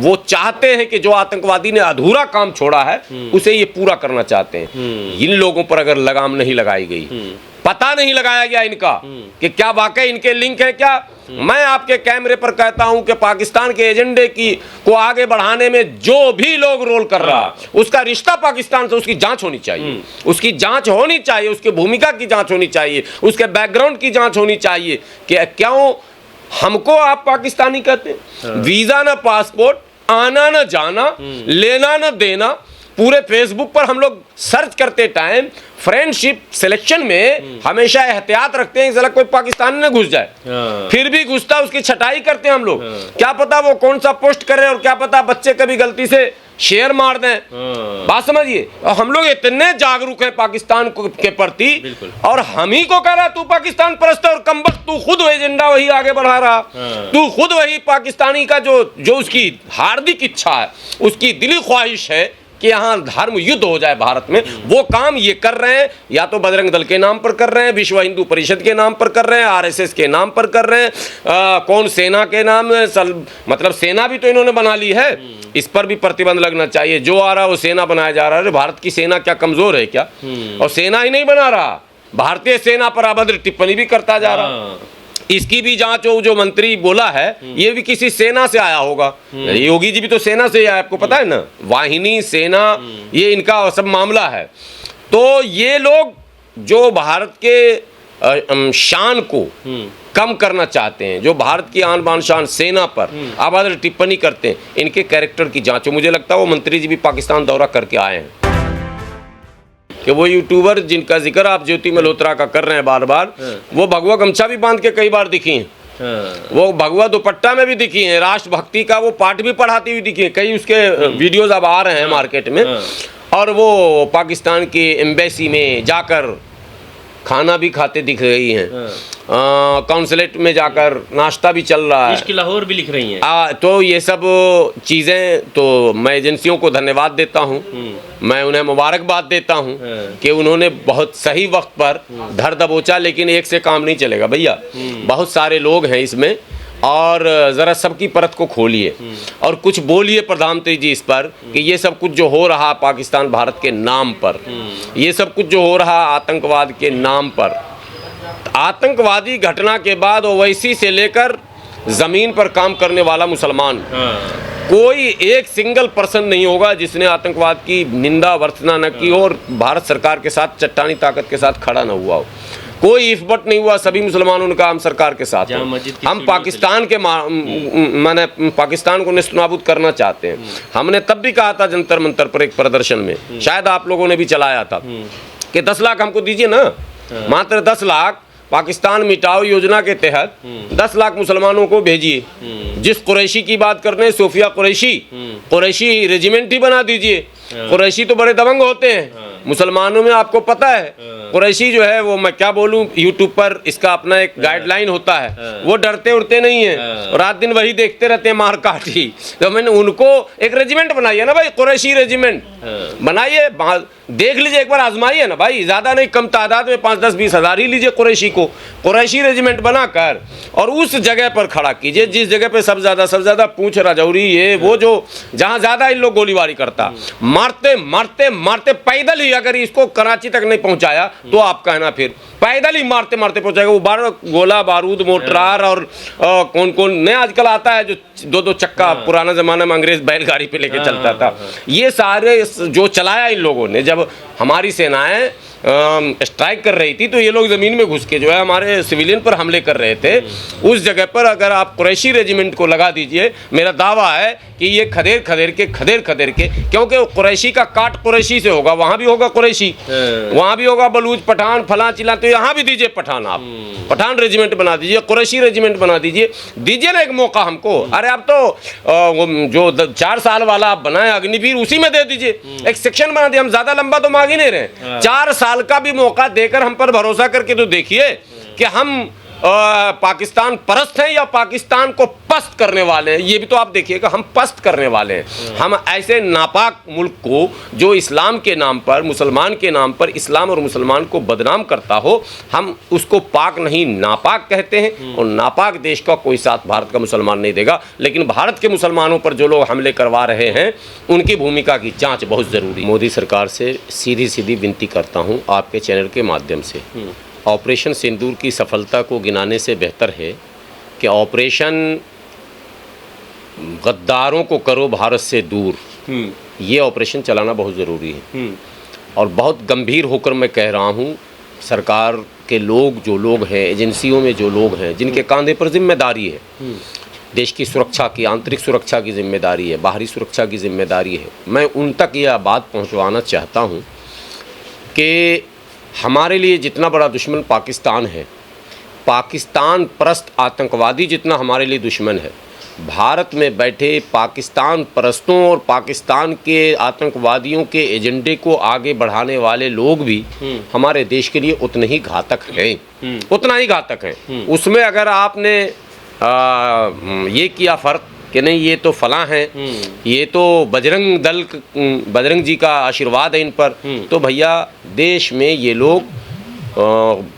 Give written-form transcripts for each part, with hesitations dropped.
वो चाहते हैं कि जो आतंकवादी ने अधूरा काम छोड़ा है उसे ये पूरा करना चाहते हैं। इन लोगों पर अगर लगाम नहीं लगाई गई, पता नहीं लगाया गया इनका कि क्या वाकई इनके लिंक है क्या, मैं आपके कैमरे पर कहता हूं कि पाकिस्तान के एजेंडे को आगे बढ़ाने में जो भी लोग रोल कर रहा उसका रिश्ता पाकिस्तान से, उसकी जांच होनी चाहिए, उसकी जांच होनी चाहिए, उसकी भूमिका की जांच होनी चाहिए, उसके बैकग्राउंड की जांच होनी चाहिए कि क्यों हमको आप पाकिस्तानी कहते हैं। वीजा ना पासपोर्ट, आना ना जाना, लेना ना देना, पूरे फेसबुक पर हम लोग सर्च करते टाइम फ्रेंडशिप सिलेक्शन में हमेशा एहतियात रखते हैं कि कोई पाकिस्तानी न घुस जाए, फिर भी घुसता उसकी छटाई करते हैं हम लोग। क्या पता वो कौन सा पोस्ट करे और क्या पता बच्चे कभी गलती से शेयर मार दें। बात समझिए, हम लोग इतने जागरूक हैं पाकिस्तान के प्रति, और हम ही को कह रहा तू पाकिस्तान परस्त और कमबख्त, तू खुद एजेंडा वही आगे बढ़ा रहा, तू खुद वही पाकिस्तानी का जो उसकी हार्दिक इच्छा है, उसकी दिली ख्वाहिश है कि यहाँ धर्म युद्ध हो जाए भारत में, वो काम ये कर रहे हैं। या तो बजरंग दल के नाम पर कर रहे हैं, विश्व हिंदू परिषद के नाम पर कर रहे हैं, आरएसएस के नाम पर कर रहे हैं, कौन सेना के नाम, मतलब सेना भी तो इन्होंने बना ली है, इस पर भी प्रतिबंध लगना चाहिए। जो आ रहा है वो सेना बनाया जा रहा है। भारत की सेना क्या कमजोर है क्या? और सेना ही नहीं बना रहा, भारतीय सेना पर अभद्र टिप्पणी भी करता जा रहा। इसकी भी जांच हो। जो मंत्री बोला है ये भी किसी सेना से आया होगा, योगी जी भी तो सेना से आया, आपको पता है ना, वाहिनी सेना, ये इनका सब मामला है। तो ये लोग जो भारत के शान को कम करना चाहते हैं, जो भारत की आन बान शान सेना पर अभद्र टिप्पणी करते हैं, इनके कैरेक्टर की जांच हो। मुझे लगता है वो मंत्री जी भी पाकिस्तान दौरा करके आए हैं कि वो यूट्यूबर जिनका जिक्र आप ज्योति मल्होत्रा का कर रहे हैं बार बार, वो भगवा गमछा भी बांध के कई बार दिखी हैं, वो भगवा दुपट्टा में भी दिखी हैं, राष्ट्रभक्ति का वो पाठ भी पढ़ाती हुई दिखी है। कई उसके वीडियोज अब आ रहे हैं मार्केट में, और वो पाकिस्तान की एम्बेसी में जाकर खाना भी खाते दिख रही हैं, कॉन्सुलेट में जाकर नाश्ता भी चल रहा है, इश्क लाहौर भी लिख रही हैं। तो ये सब चीज़ें, तो मैं एजेंसियों को धन्यवाद देता हूँ, मैं उन्हें मुबारकबाद देता हूँ कि उन्होंने बहुत सही वक्त पर धर दबोचा। लेकिन एक से काम नहीं चलेगा भैया, बहुत सारे लोग हैं इसमें, और ज़रा सबकी परत को खोलिए और कुछ बोलिए प्रधानमंत्री जी इस पर कि ये सब कुछ जो हो रहा पाकिस्तान भारत के नाम पर, ये सब कुछ जो हो रहा आतंकवाद के नाम पर, आतंकवादी घटना के बाद ओवैसी से लेकर ज़मीन पर काम करने वाला मुसलमान, कोई एक सिंगल पर्सन नहीं होगा जिसने आतंकवाद की निंदा वर्तना न की हो और भारत सरकार के साथ चट्टानी ताकत के साथ खड़ा न हुआ हो। कोई इफबट नहीं हुआ, सभी मुसलमानों का हम सरकार के साथ हैं। हम पाकिस्तान के माने पाकिस्तान को नेस्तनाबूद करना चाहते हैं। हमने तब भी कहा था जंतर मंतर पर एक प्रदर्शन में, शायद आप लोगों ने भी चलाया था, कि 10 लाख हमको दीजिए ना, मात्र 10 लाख पाकिस्तान मिटाओ योजना के तहत 10 लाख मुसलमानों को भेजिए। जिस कुरैशी की बात कर रहे हैं, सोफिया कुरैशी रेजिमेंट ही बना दीजिए। कुरैशी तो बड़े दबंग होते हैं मुसलमानों में, आपको पता है। कुरैशी जो है वो, मैं क्या बोलूं, यूट्यूब पर इसका अपना एक गाइडलाइन होता है, वो डरते उड़ते नहीं है, रात दिन वही देखते रहते हैं मार काट ही। तो मैंने उनको एक रेजिमेंट बनाइए ना भाई, कुरैशी रेजिमेंट बनाइए, देख लीजिए एक बार, आजमाइए ना भाई, ज़्यादा नहीं, कम तादाद में 5, 10, 20 हज़ार ही लीजिए कुरैशी को, कुरैशी रेजिमेंट बनाकर और उस जगह पर खड़ा कीजिए जिस जगह पे सब ज़्यादा पूंछ राजौरी, ये वो जो जहाँ ज़्यादा इन लोग गोलीबारी करता, मारते मारते मारते पैदल ही, अगर इसको कराची तक नहीं पहुँचाया तो आप कहना फिर पैदल ही मारते मारते पहुँचाएगा। वो गोला बारूद मोटरार और कौन कौन नया आजकल आता है जो 2 चक्का, पुराना ज़माना में अंग्रेज़ बैलगाड़ी पे लेके चलता था, ये सारे जो चलाया इन लोगों ने। जब हमारी सेनाएं स्ट्राइक कर रही थी तो ये लोग ज़मीन में घुस के जो है हमारे सिविलियन पर हमले कर रहे थे। उस जगह पर अगर आप कुरैशी रेजिमेंट को लगा दीजिए, मेरा दावा है कि ये खदेर खदेर के, क्योंकि कुरैशी का काट कुरैशी से होगा, वहाँ भी होगा कुरैशी, वहाँ भी होगा बलूच, पठान, फलां चिला, तो यहाँ भी दीजिए पठान, आप पठान रेजिमेंट बना दीजिए, कुरैशी रेजिमेंट बना दीजिए ना एक मौका हमको। अरे आप तो जो 4 साल वाला आप बनाए अग्निवीर, उसी में दे दीजिए, एक सेक्शन बना दिए। हम ज़्यादा लंबा तो मांग ही नहीं रहे, 4 साल का भी मौका देकर हम पर भरोसा करके तो देखिए कि हम पाकिस्तान परस्त हैं या पाकिस्तान को पस्त करने वाले हैं, ये भी तो आप देखिएगा। हम पस्त करने वाले हैं। हम ऐसे नापाक मुल्क को जो इस्लाम के नाम पर, मुसलमान के नाम पर इस्लाम और मुसलमान को बदनाम करता हो, हम उसको पाक नहीं नापाक कहते हैं। और नापाक देश का कोई साथ भारत का मुसलमान नहीं देगा। लेकिन भारत के मुसलमानों पर जो लोग हमले करवा रहे हैं, उनकी भूमिका की जांच बहुत ज़रूरी है। मोदी सरकार से सीधी सीधी विनती करता हूँ आपके चैनल के माध्यम से, ऑपरेशन सिंदूर की सफलता को गिनाने से बेहतर है कि ऑपरेशन गद्दारों को करो भारत से दूर, ये ऑपरेशन चलाना बहुत ज़रूरी है। और बहुत गंभीर होकर मैं कह रहा हूँ, सरकार के लोग जो लोग हैं, एजेंसियों में जो लोग हैं, जिनके कंधे पर जिम्मेदारी है, देश की सुरक्षा की, आंतरिक सुरक्षा की जिम्मेदारी है, बाहरी सुरक्षा की जिम्मेदारी है, मैं उन तक यह बात पहुँचवाना चाहता हूँ कि हमारे लिए जितना बड़ा दुश्मन पाकिस्तान है, पाकिस्तान परस्त आतंकवादी जितना हमारे लिए दुश्मन है, भारत में बैठे पाकिस्तान परस्तों और पाकिस्तान के आतंकवादियों के एजेंडे को आगे बढ़ाने वाले लोग भी हमारे देश के लिए उतने ही घातक हैं, उतना ही घातक हैं। उसमें अगर आपने ये किया फ़र्क कि नहीं ये तो फलां हैं, ये तो बजरंग दल, बजरंग जी का आशीर्वाद है इन पर, तो भैया देश में ये लोग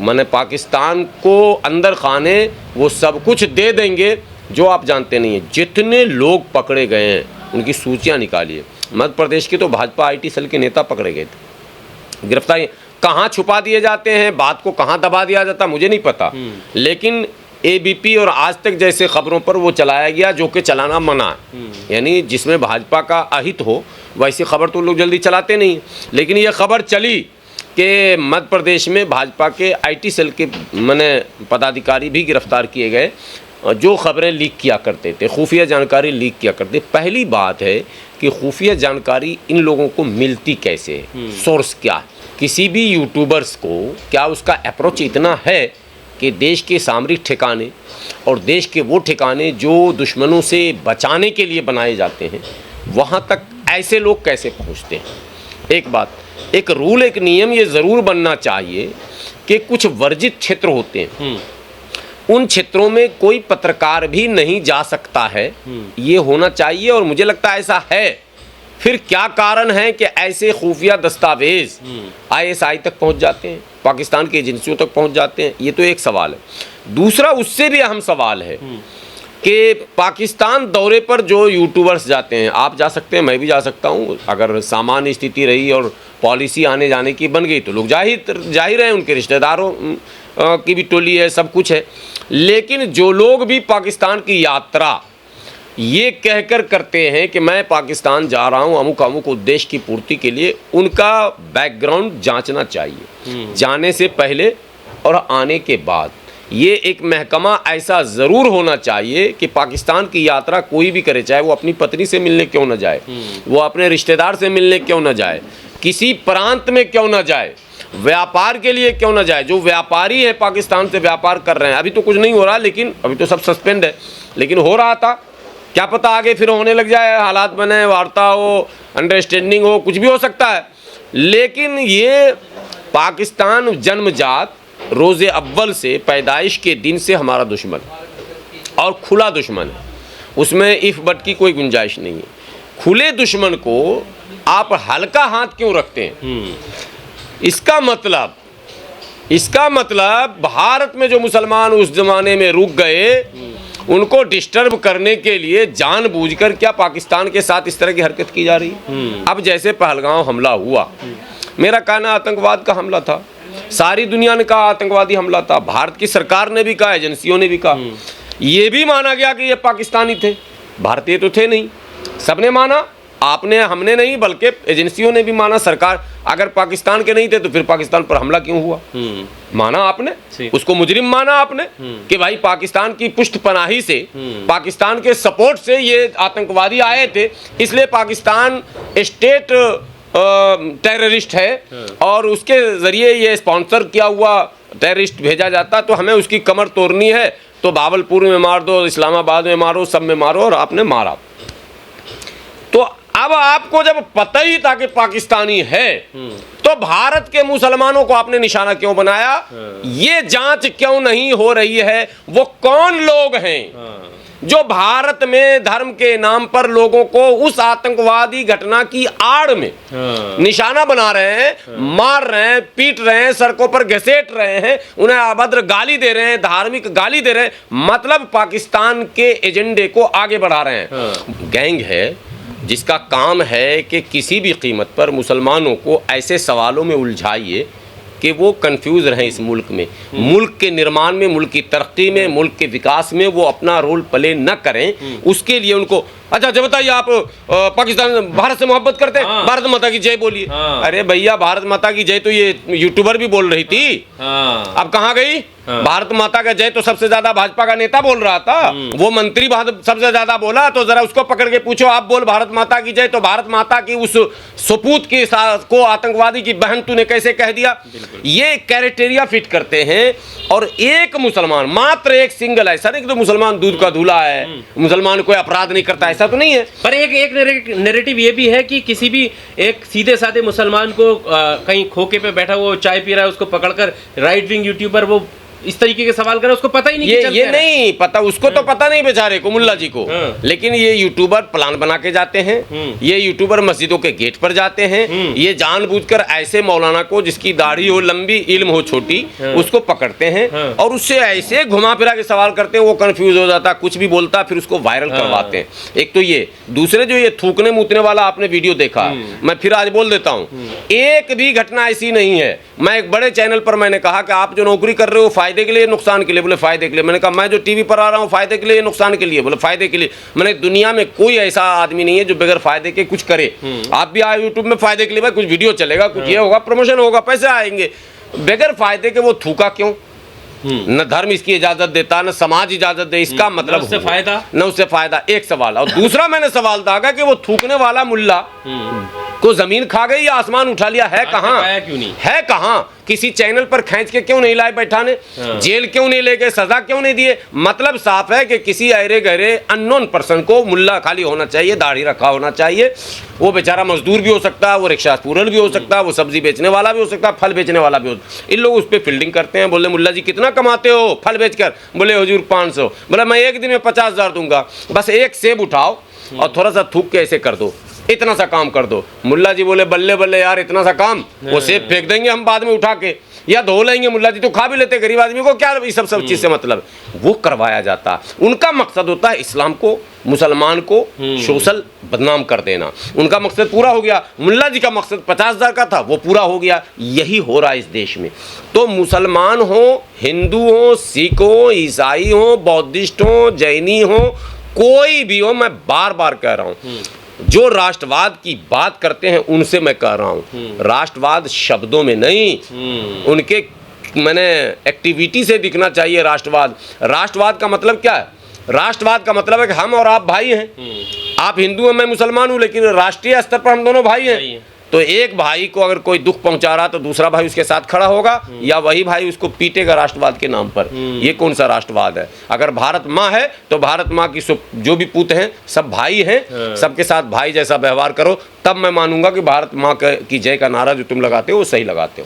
माने पाकिस्तान को अंदर खाने वो सब कुछ दे देंगे जो आप जानते नहीं हैं। जितने लोग पकड़े गए हैं उनकी सूचियां निकालिए। मध्य प्रदेश के तो भाजपा आईटी सेल के नेता पकड़े गए थे, गिरफ्तारी कहाँ छुपा दिए जाते हैं, बात को कहाँ दबा दिया जाता मुझे नहीं पता, लेकिन एबीपी और आज तक जैसे खबरों पर वो चलाया गया जो कि चलाना मना है। यानी जिसमें भाजपा का अहित हो वैसी खबर तो लोग जल्दी चलाते नहीं। लेकिन ये खबर चली कि मध्य प्रदेश में भाजपा के आईटी सेल के माने पदाधिकारी भी गिरफ्तार किए गए जो खबरें लीक किया करते थे, खुफिया जानकारी लीक किया करते। पहली बात है कि खुफिया जानकारी इन लोगों को मिलती कैसे है, सोर्स क्या है। किसी भी यूट्यूबर्स को क्या उसका अप्रोच इतना है कि देश के सामरिक ठिकाने और देश के वो ठिकाने जो दुश्मनों से बचाने के लिए बनाए जाते हैं, वहाँ तक ऐसे लोग कैसे पहुँचते हैं। एक बात, एक रूल, एक नियम ये ज़रूर बनना चाहिए कि कुछ वर्जित क्षेत्र होते हैं, उन क्षेत्रों में कोई पत्रकार भी नहीं जा सकता है, ये होना चाहिए। और मुझे लगता है ऐसा है। फिर क्या कारण है कि ऐसे खुफिया दस्तावेज आईएसआई तक पहुंच जाते हैं, पाकिस्तान की एजेंसियों तक पहुंच जाते हैं, ये तो एक सवाल है। दूसरा उससे भी अहम सवाल है कि पाकिस्तान दौरे पर जो यूट्यूबर्स जाते हैं, आप जा सकते हैं, मैं भी जा सकता हूं, अगर सामान्य स्थिति रही और पॉलिसी आने जाने की बन गई तो लोग जा ही रहे हैं, उनके रिश्तेदारों की भी टोली है, सब कुछ है। लेकिन जो लोग भी पाकिस्तान की यात्रा ये कहकर करते हैं कि मैं पाकिस्तान जा रहा हूँ अमुक अमुक उद्देश्य की पूर्ति के लिए, उनका बैकग्राउंड जांचना चाहिए, जाने से पहले और आने के बाद। ये एक महकमा ऐसा ज़रूर होना चाहिए कि पाकिस्तान की यात्रा कोई भी करे, चाहे वो अपनी पत्नी से मिलने क्यों ना जाए, वो अपने रिश्तेदार से मिलने क्यों ना जाए, किसी प्रांत में क्यों ना जाए, व्यापार के लिए क्यों ना जाए। जो व्यापारी है पाकिस्तान से व्यापार कर रहे हैं, अभी तो कुछ नहीं हो रहा, लेकिन अभी तो सब सस्पेंड है, लेकिन हो रहा था, क्या पता आगे फिर होने लग जाए, हालात बने, वार्ता हो, अंडरस्टैंडिंग हो, कुछ भी हो सकता है। लेकिन ये पाकिस्तान जन्मजात रोज़े अव्वल से, पैदाइश के दिन से हमारा दुश्मन और खुला दुश्मन है, उसमें इफ बट की कोई गुंजाइश नहीं है। खुले दुश्मन को आप हल्का हाथ क्यों रखते हैं? इसका मतलब भारत में जो मुसलमान उस जमाने में रुक गए, उनको डिस्टर्ब करने के लिए जानबूझकर क्या पाकिस्तान के साथ इस तरह की हरकत की जा रही है। अब जैसे पहलगांव हमला हुआ, मेरा कहना आतंकवाद का हमला था, सारी दुनिया ने कहा आतंकवादी हमला था, भारत की सरकार ने भी कहा, एजेंसियों ने भी कहा, ये भी माना गया कि ये पाकिस्तानी थे, भारतीय तो थे नहीं, सबने माना, आपने हमने नहीं बल्कि एजेंसियों ने भी माना। सरकार अगर पाकिस्तान के नहीं थे तो फिर पाकिस्तान पर हमला क्यों हुआ? माना आपने, उसको मुजरिम माना आपने कि भाई पाकिस्तान की पुष्टपनाही से, पाकिस्तान के सपोर्ट से ये आतंकवादी आए थे, इसलिए पाकिस्तान स्टेट टेररिस्ट है और उसके ज़रिए ये स्पॉन्सर किया हुआ टेररिस्ट भेजा जाता, तो हमें उसकी कमर तोड़नी है, तो भावलपुर में मार दो, इस्लामाबाद में मारो, सब में मारो, और आपने मारा। तो अब आपको जब पता ही था कि पाकिस्तानी है, तो तो भारत के मुसलमानों को आपने निशाना क्यों बनाया? ये जांच क्यों नहीं हो रही है? वो कौन लोग हैं जो भारत में धर्म के नाम पर लोगों को उस आतंकवादी घटना की आड़ में निशाना बना रहे हैं, मार रहे हैं, पीट रहे हैं, सड़कों पर घसीट रहे हैं, उन्हें अभद्र गाली दे रहे हैं, धार्मिक गाली दे रहे हैं, मतलब पाकिस्तान के एजेंडे को आगे बढ़ा रहे हैं। गैंग है जिसका काम है कि किसी भी कीमत पर मुसलमानों को ऐसे सवालों में उलझाइए कि वो कंफ्यूज रहें इस मुल्क में, मुल्क के निर्माण में, मुल्क की तरक्की में, मुल्क के विकास में वो अपना रोल प्ले न करें। उसके लिए उनको अच्छा जब बताइए आप पाकिस्तान भारत से मोहब्बत करते हैं, भारत माता की जय बोलिए। अरे भैया भारत माता की जय तो ये यूट्यूबर भी बोल रही थी, अब कहाँ गई? भारत माता का जय तो सबसे ज्यादा भाजपा का नेता बोल रहा था, वो मंत्री सबसे ज्यादा बोला, तो जरा उसको पकड़ के पूछो आप बोल भारत माता की जय, तो भारत माता की उस सपूत की को आतंकवादी की बहन तूने कैसे कह दिया? ये क्राइटेरिया फिट करते हैं। और एक मुसलमान, मात्र एक सिंगल, ऐसा नहीं कि तो मुसलमान दूध का धूला है, मुसलमान कोई अपराध नहीं करता, ऐसा तो नहीं है। पर एक नैरेटिव ये भी है कि किसी भी एक सीधे साधे मुसलमान को कहीं खोके पे बैठा वो चाय पी रहा है, उसको पकड़कर राइट विंग यूट्यूबर वो इस तरीके के सवाल करे, उसको पता ही नहीं ये नहीं पता, उसको तो पता नहीं बेचारे को, मुल्ला जी को। लेकिन ये यूट्यूबर प्लान बना के जाते हैं, ये यूट्यूबर मस्जिदों के गेट पर जाते हैं, ये जानबूझकर ऐसे मौलाना को जिसकी दाढ़ी हो लंबी, इल्म हो छोटी, उसको पकड़ते हैं और उससे ऐसे घुमा फिरा के सवाल करते हैं, वो कंफ्यूज हो जाता, कुछ भी बोलता, फिर उसको वायरल करवाते हैं। एक तो ये, दूसरे जो ये थूकने मूतने वाला आपने वीडियो देखा, मैं फिर आज बोल देता हूँ, एक भी घटना ऐसी नहीं है। मैं एक बड़े चैनल पर मैंने कहा कि आप जो नौकरी कर रहे हो फायदे के लिए नुकसान के लिए? बोले फायदे के लिए। मैंने कहा मैं जो टीवी पर आ रहा हूं फायदे के लिए नुकसान के लिए? बोले फायदे के लिए। मैंने दुनिया में कोई ऐसा आदमी नहीं है जो बगैर फायदे के कुछ करे। आप भी आए यूट्यूब में फायदे के लिए, भाई कुछ वीडियो चलेगा, कुछ ये होगा, प्रमोशन होगा, पैसे आएंगे। बगैर फायदे के वो थूका क्यों? न धर्म इसकी इजाजत देता, न समाज इजाजत दे, इसका मतलब उससे फायदा, न उससे फायदा। एक सवाल। और दूसरा मैंने सवाल दागा कि वो थूकने वाला मुल्ला को जमीन खा गई या आसमान उठा लिया? है कहाँ? क्यों नहीं है कहाँ? किसी चैनल पर खींच के क्यों नहीं लाए बैठाने? जेल क्यों नहीं ले गए? सजा क्यों नहीं दिए? मतलब साफ है कि किसी अरे गहरे अननोन पर्सन को मुल्ला खाली होना चाहिए, दाढ़ी रखा होना चाहिए। वो बेचारा मजदूर भी हो सकता है, वो रिक्शा पूरल भी हो सकता है, वो सब्जी बेचने वाला भी हो सकता है, फल बेचने वाला भी हो सकता है। इन लोग उस पर फील्डिंग करते हैं। बोले मुल्ला जी कितना कमाते हो फल बेचकर? बोले हुजूर 500। बोला मैं एक दिन में 50,000 दूंगा, बस एक सेब उठाओ और थोड़ा सा थूक के ऐसे कर दो, इतना सा काम कर दो। मुल्ला जी बोले बल्ले बल्ले यार, इतना सा काम, वो सेब फेंक देंगे हम बाद में उठा के, या धो लेंगे। मुल्ला जी तो खा भी लेते, गरीब आदमी को क्या ये सब चीज से मतलब? वो करवाया जाता। उनका मकसद होता है इस्लाम को, मुसलमान को सोशल बदनाम कर देना। उनका मकसद पूरा हो गया। मुल्ला जी का मकसद 50,000 का था, वो पूरा हो गया। यही हो रहा है इस देश में। तो मुसलमान हो, हिंदू हो, सिख हो, ईसाई हो, बौद्धिस्ट हो, जैनी हो, कोई भी हो, मैं बार बार कह रहा हूँ, जो राष्ट्रवाद की बात करते हैं उनसे मैं कह रहा हूँ, राष्ट्रवाद शब्दों में नहीं, उनके मैंने एक्टिविटी से दिखना चाहिए राष्ट्रवाद। राष्ट्रवाद का मतलब क्या है? राष्ट्रवाद का मतलब है कि हम और आप भाई हैं। आप हिंदू हैं, मैं मुसलमान हूँ, लेकिन राष्ट्रीय स्तर पर हम दोनों भाई हैं। तो एक भाई को अगर कोई दुख पहुंचा रहा तो दूसरा भाई उसके साथ खड़ा होगा, या वही भाई उसको पीटेगा राष्ट्रवाद के नाम पर। ये कौन सा राष्ट्रवाद है? अगर भारत माँ है तो भारत माँ की जो भी पूत हैं सब भाई हैं, सबके साथ भाई जैसा व्यवहार करो, तब मैं मानूंगा कि भारत माँ की जय का नारा जो तुम लगाते हो वो सही लगाते हो।